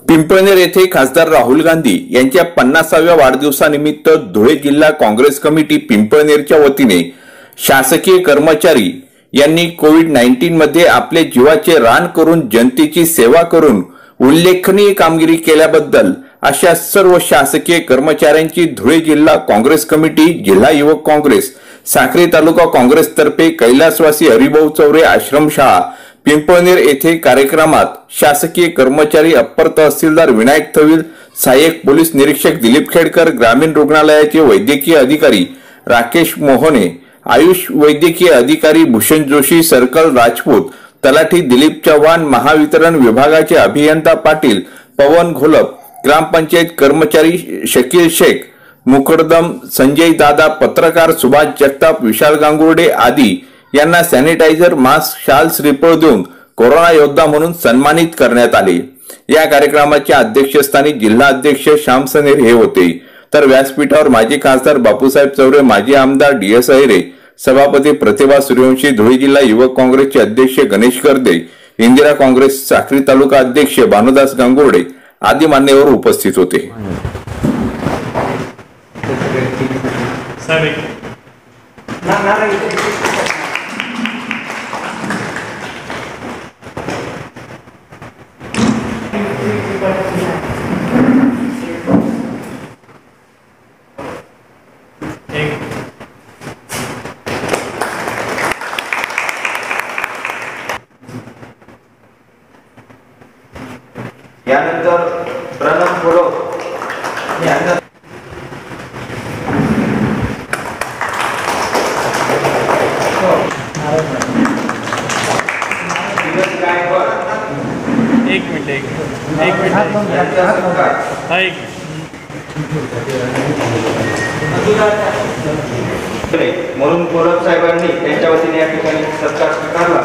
पिंपळनेर येथे खासदार राहुल गांधी यांच्या 50व्या वाढदिवसानिमित्त धुळे जिल्हा काँग्रेस कमिटी पिंपळनेरच्या वतीने शासकीय कर्मचारी यांनी कोविड-19 मध्ये आपले जीवाचे रान करून जनतेची सेवा करून उल्लेखनीय कामगिरी केल्याबद्दल अशा सर्व शासकीय कर्मचाऱ्यांची धुळे जिल्हा काँग्रेस कमिटी, जिल्हा युवक काँग्रेस, साक्री तालुका काँग्रेस तर्फे कैलासवासी हरिभाऊ चौरे आश्रमशाळा पिंपळनेर येथे कार्यक्रमात शासकीय कर्मचारी, अप्पर तहसीलदार विनायक थविल, सहाय्यक पोलीस निरीक्षक दिलीप खेडकर, ग्रामीण रुग्णालयाचे वैद्यकीय अधिकारी राकेश मोहने, आयुष वैद्यकीय अधिकारी भूषण जोशी, सर्कल राजपूत, तलाठी दिलीप चव्हाण, महावितरण विभागाचे अभियंता पाटील पवन घोलप, ग्रामपंचायत कर्मचारी शकील शेख, मुकरदम संजय दादा, पत्रकार सुभाष जगताप, विशाल गांगुर्डे आदी यांना सॅनिटायझर, मास्क, शाल, श्रीफळ देऊन कोरोना योद्धा म्हणून सन्मानित करण्यात आले। या कार्यक्रमाच्या अध्यक्षस्थानी जिल्हा अध्यक्ष श्याम सनेर हे होते, तर व्यासपीठावर माजी खासदार बापूसाहेब चौरे, माजी आमदार डी.एस. अहिरे, सभापती प्रतिभा सूर्यवंशी, धुळे जिल्हा युवक काँग्रेसचे अध्यक्ष गणेश गर्दे, इंदिरा काँग्रेस साक्री तालुका अध्यक्ष भानुदास गांगुर्डे आदी मान्यवर उपस्थित होते। यानंतर प्रणव फोडो एक मिनिट म्हणून कोरब साहेबांनी त्यांच्या वतीने या ठिकाणी सत्कार स्वीकारला।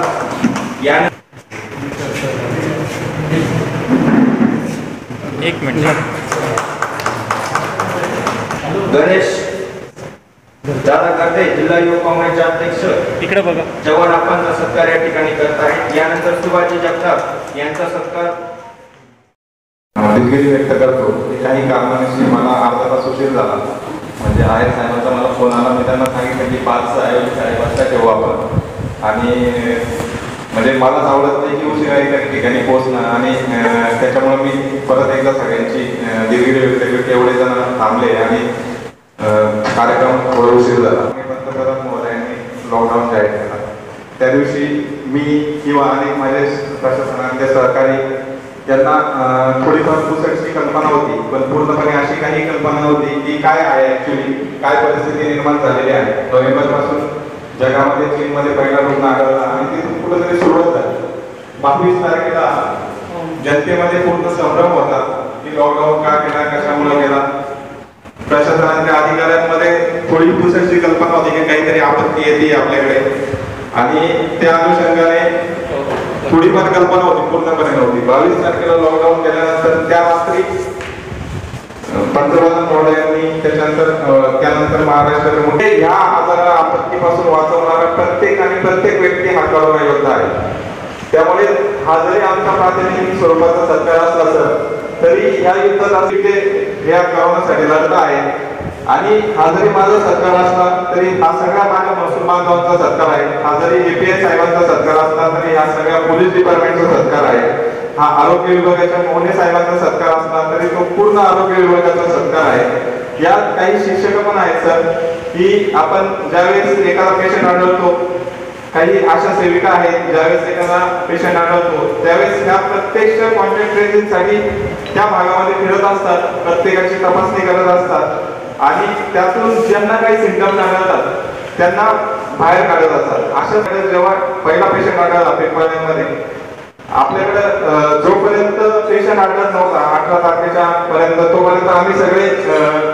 एक मिनिट गणेश दादा गर्दे, जिल्हा युवक काँग्रेसचे अध्यक्ष, इकडे बघा, जवान आपणचा सत्कार या ठिकाणी करत आहेत। यानंतर सुभाष जगताप यांचा सत्कार दिलगिरी व्यक्त करतो की काही कारणांनी मला अर्धा तास उशीर झाला। म्हणजे आहे साहेबांचा मला फोन आला, मी त्यांना सांगितलं की 5 ऐवजी 4:30 ठेवू आपण। आणि म्हणजे मलाच आवडत नाही की उशिरा एका ठिकाणी पोहोचणं, आणि त्याच्यामुळे मी परत एकदा सगळ्यांची दिलगिरी व्यक्त करते। एवढे जण थांबले आणि कार्यक्रम थोडा उशीर झाला। पंतप्रधान महोदयांनी लॉकडाऊन जाहीर केला त्या दिवशी मी किंवा अनेक माझे प्रशासनातले सहकारी यांना थोडीफार पुसटची कल्पना होती, पण पूर्णपणे अशी काही कल्पना नव्हती की काय आहे ऍक्च्युली, काय परिस्थिती निर्माण झालेली आहे। नोव्हेंबर पासून जगामध्ये चीनमध्ये पहिला रुग्ण आढळला आणि तिथून कुठेतरी सुरुवात झाली। 22 तारखेला जनतेमध्ये पूर्ण संभ्रम होता की लॉकडाऊन का केला, कशामुळे केला। प्रशासनाच्या अधिकाऱ्यांमध्ये थोडी पुसटची कल्पना होती की काहीतरी आपत्ती येते आपल्याकडे, आणि त्या अनुषंगाने थोडीफार कल्पना होती, पूर्णपणे नव्हती। 22 तारखेला लॉकडाऊन केल्यानंतर त्या रात्री पंतप्रधान महोदयांनी त्यानंतर महाराष्ट्रामध्ये ह्या आजारा आपत्तीपासून वाचवणारा प्रत्येक व्यक्ती हा करोना योद्धा आहे। त्यामुळे हा जरी आमचा प्रातिनिधिक स्वरूपाचा सत्कार असला तरी ह्या युद्धात या करोनासाठी लढत आहे। आणि हा जरी माझा सत्कार असला तरी हा सगळ्या माझ्या महसूल बांधवांचा सत्कार आहे। हा जरी APS साहेबांचा सत्कार असला तरी हा सगळ्या पोलीस डिपार्टमेंटचा सत्कार आहे। हा आरोग्य विभागाच्या मोहने साहेबांचा सत्कार असला तरी तो पूर्ण आरोग्य विभागाचा सत्कार आहे। यात काही शिक्षक पण आहेत सर, की आपण ज्यावेळेस एखादा पेशंट आढळतो, काही आशा सेविका आहेत, ज्यावेळेस एखादा पेशंट आढळतो त्यावेळेस ह्या प्रत्यक्ष कॉन्टॅक्ट ट्रेसिंग साठी त्या भागामध्ये फिरत असतात, प्रत्येकाची तपासणी करत असतात, आणि त्यातून ज्यांना काही सिम्पटम्स आढळतात त्यांना बाहेर काढत असतात। अशा जेव्हा पहिला पेशंट आढळला पिंपळनेरमध्ये, आपल्याकडे जोपर्यंत पेशंट आढळत नव्हता 18 तारखेच्या पर्यंत, तोपर्यंत आम्ही सगळे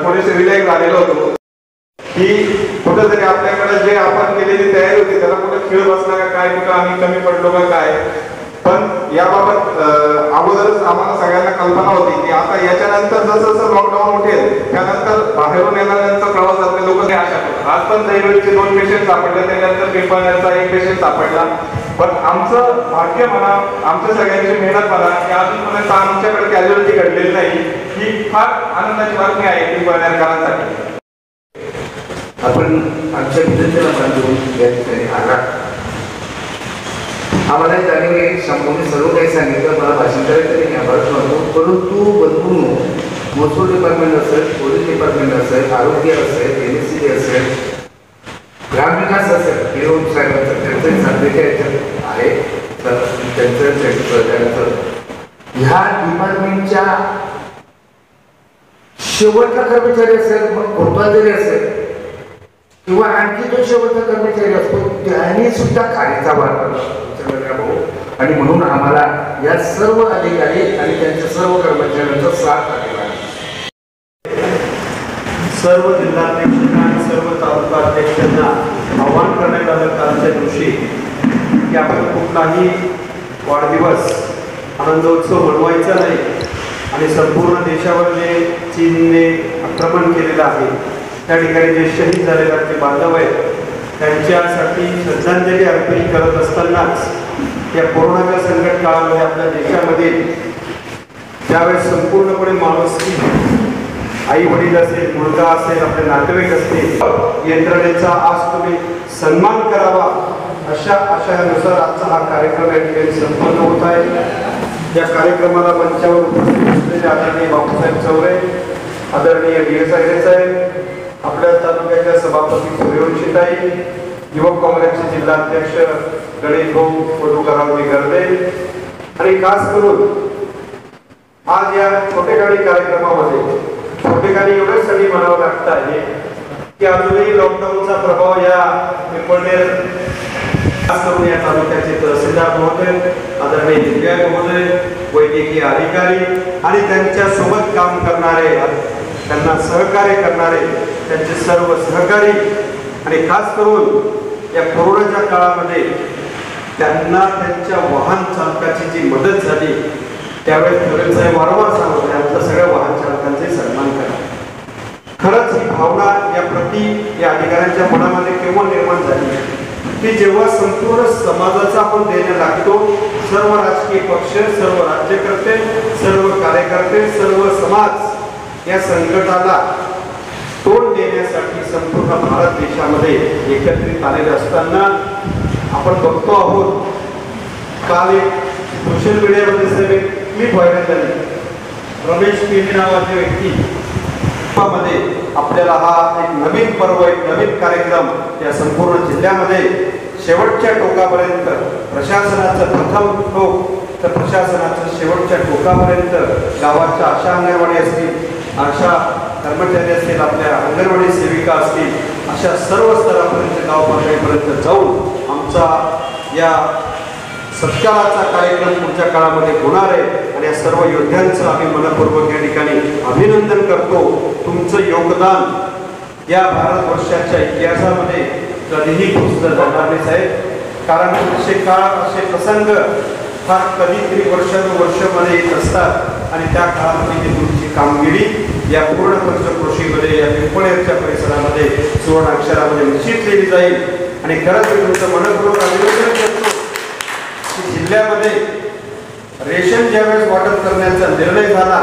थोडेसे रिलॅक्स झालेलो होतो की कुठेतरी आपल्याकडे जे आपण केलेली तयारी होती त्याला कुठे खेळ बसला का काय, कुठं आम्ही कमी पडलो का काय। पण याबाबत अगोदरच आम्हाला सगळ्यांना कल्पना होती की आता याच्यानंतर जसं जसं लॉकडाऊन उठेल त्यानंतर बाहेरून येणाऱ्यांचा प्रवासातले लोक ते आशा करतात. आज पण दैवतचे 2 पेशंट सापडले, त्यानंतर पिंपळनेरचा 1 पेशंट सापडला. पण आमचं भाग्य म्हणा, आमच्या सगळ्यांची मेहनत म्हणा की अजूनपर्यंत आमच्याकडे कॅज्युअलिटी घडलेली नाही, ही फार आनंदाची बातमी आहे पिंपळनेरकरांसाठी. आपण आमच्या विद्यार्थ्याला बांधून या ठिकाणी आला. आम्हाला जाणीव संपूर्ण सर्व काही सांगितलं, मला भाषण करायचं नाही परंतु बंधू महसूल डिपार्टमेंट असेल, पोलीस डिपार्टमेंट असेल, आरोग्य असेल, MSCD असेल, ग्रामविकास असेल, हे साहेबांचं त्यांचं सांगण्याच्या याच्यात आहे. तर त्यांचं ह्या डिपार्टमेंटच्या शेवटचा कर्मचारी असेल, मग कोतवाल असेल किंवा आणखी जो शेवटचा कर्मचारी असतो त्याने सुद्धा खालीचा वापर आणि म्हणून आम्हाला या सर्व अधिकारी आणि त्यांच्या सर्व कर्मचाऱ्यांचा साथ आलेला आहे. सर्व जिल्हाध्यक्षांना आणि सर्व तालुका अध्यक्षांना आवाहन करण्यात आलं कालच्या दिवशी की आपण कुठलाही वाढदिवस आनंदोत्सव मनवायचा नाही आणि संपूर्ण देशावर जे चीनने आक्रमण केलेलं आहे त्या ठिकाणी जे शहीद झालेले आपले बांधव आहेत त्यांच्यासाठी श्रद्धांजली अर्पण करत असतानाच या कोरोनाच्या संकट काळामध्ये आपल्या देशामध्ये ज्यावेळेस संपूर्णपणे माणुसकी, आई वडील असेल, मुलगा असेल, आपले नातेवाईक असतील, यंत्रणेचा आज तुम्ही सन्मान करावा अशा आशयानुसार आजचा हा कार्यक्रम या ठिकाणी संपन्न होत आहे. या कार्यक्रमाला मंचावर उपस्थित असलेले आदरणीय बापूसाहेब चौरे, आदरणीय DS आयरे साहेब, आपल्या तालुक्याच्या सभापती सूर्यवंशीताई, युवक काँग्रेसचे जिल्हाध्यक्ष गणेश भाऊ पटुकारावजी गर्दे आणि खास करून आज या छोटेखानी कार्यक्रमामध्ये छोटेखानी एवढ्यासाठी म्हणावं लागतं आहे की अजूनही लॉकडाऊनचा प्रभाव या पिंपळनेर खास करून या तालुक्याचे तहसीलदार महोदय, आदरणीय दिव्यांग महोदय, वैद्यकीय अधिकारी आणि त्यांच्या सोबत काम करणारे, त्यांना सहकार्य करणारे त्यांचे सर्व सहकारी आणि खास करून या कोरोनाच्या काळामध्ये त्यांना त्यांच्या वाहन चालकाची जी मदत झाली त्यावेळेस खरे साहेब वारंवार सांगत होते आमच्या सगळ्या वाहन चालकांचे सन्मान करा. खरंच ही भावना या प्रति या अधिकाऱ्यांच्या मनामध्ये केव्हा निर्माण झाली की जेव्हा संपूर्ण समाजाचा आपण देणं लागतो, सर्व राजकीय पक्ष, सर्व राज्यकर्ते, सर्व कार्यकर्ते, सर्व समाज या संकटाला तोंड देण्यासाठी संपूर्ण भारत देशामध्ये एकत्रित आलेले असताना आपण बघतो आहोत. काल एक सोशल मीडियामध्ये एक क्लिप व्हायरल झाली. रमेश पेंडे नावाचे व्यक्ती मध्ये आपल्याला हा एक नवीन पर्व, एक नवीन कार्यक्रम या संपूर्ण जिल्ह्यामध्ये शेवटच्या टोकापर्यंत प्रशासनाचं प्रथम टोक तर प्रशासनाचं शेवटच्या टोकापर्यंत गावाच्या आशा अंगणवाडी असतील, आशा कर्मचारी असतील, आपल्या अंगणवाडी सेविका असतील, अशा सर्व स्तरापर्यंत गाव पातळीपर्यंत जाऊन आमचा या सत्काराचा कार्यक्रम पुढच्या काळामध्ये होणार आहे आणि या सर्व योद्ध्यांचं आम्ही मनपूर्वक या ठिकाणी अभिनंदन करतो. तुमचं योगदान या भारतवर्षाच्या इतिहासामध्ये कधीही पुसलं जाणार नाही साहेब, कारण असे काळ, असे प्रसंग फार कधीतरी वर्षानुवर्षामध्ये येत असतात आणि त्या काळामध्ये जी तुमची कामगिरी या पूर्ण पंचक्रोशीमध्ये, या पिंपळनेरच्या परिसरामध्ये सुवर्णाक्षरामध्ये निश्चित केली जाईल. आणि खरंच मी तुमचं मनपूर्वक अभिनंदन करतो की जिल्ह्यामध्ये रेशन ज्यावेळेस वाटप करण्याचा निर्णय झाला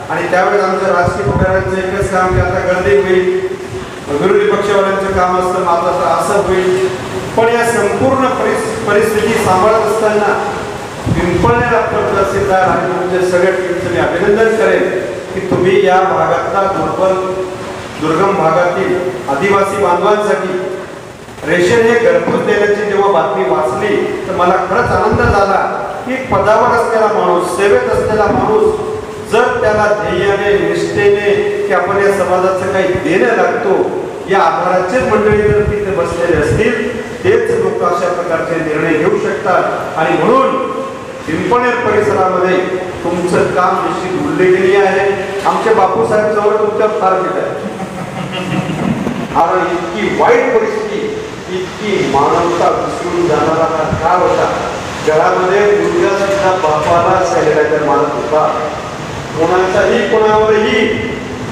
आणि त्यावेळेस आमच्या राजकीय पुढाऱ्यांचं एकच काम की आता गर्दी होईल, विरोधी पक्षवाल्यांचं काम असतं आता असं होईल. पण या संपूर्ण परिस्थिती सांभाळत असताना पिंपळनेर आपलं तहसीलदार आणि तुमच्या सगळ्या टीमचं मी अभिनंदन करेन की तुम्ही या भागातला दुर्गम भागातील आदिवासी बांधवांसाठी रेशन हे घरपोच देण्याची जेव्हा बातमी वाचली तर मला खरंच आनंद झाला की पदावर असलेला माणूस, सेवेत असलेला माणूस जर त्याला ध्येयाने, निष्ठेने की आपण या समाजाचं काही देणं लागतो या आधाराचे मंडळी जर तिथे बसलेले असतील तेच लोक अशा प्रकारचे निर्णय घेऊ शकतात. आणि म्हणून पिंपळनेर परिसरामध्ये तुमचं काम निश्चित उल्लेखनीय आहे. आमच्या बापूसाहेब चौरे तुमच्यावर फार भेट आहे, कारण इतकी वाईट परिस्थिती, इतकी मानवता विसरून जाणारा काळ होता घरामध्ये मुलगा सुद्धा बापाला सॅनिटायझर मारत होता. कोणावरही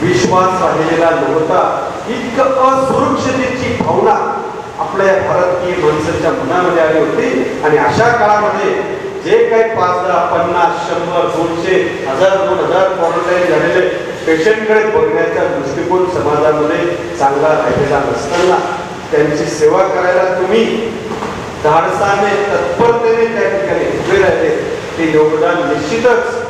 विश्वास राहिलेला नव्हता. इतकं असुरक्षिततेची भावना आपल्या भारतीय माणसाच्या मनामध्ये आली होती. आणि अशा काळामध्ये जे काही 5, 10, 50, 100, 200, 1000, 2000 क्वारंटाईन झालेले पेशंटकडे बघण्याचा दृष्टिकोन समाजामध्ये चांगला राहिलेला नसताना त्यांची सेवा करायला तुम्ही धाडसाने तत्परतेने त्या ठिकाणी उभे राहिले. ते योगदान निश्चितच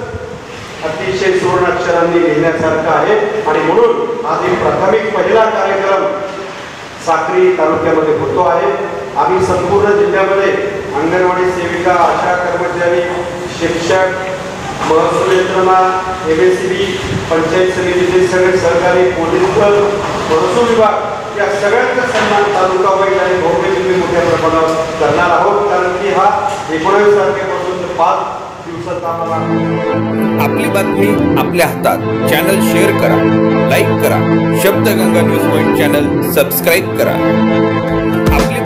अतिशय सुवर्णाक्षरांनी लिहिण्यासारखं आहे. आणि म्हणून आज ही प्राथमिक पहिला कार्यक्रम साक्री तालुक्यामध्ये होतो आहे. आम्ही संपूर्ण जिल्ह्यामध्ये अंगणवाडी सेविका, आशा कर्मचारी, शिक्षक, महसूल यंत्रणा, MSCB, पंचायत समितीचे सगळे सहकारी, पोलीस दल, महसूल विभाग या सगळ्यांचा सन्मान तालुका वाईज आणि भौगोलिक मोठ्या प्रमाणावर करणार आहोत. कारण की हा 19 तारखेपासून 5 दिवसाचा आम्हाला. आपली बातमी आपल्या हातात. चॅनल शेअर करा, लाईक करा. Shabdganga news point channel subscribe करा. आपली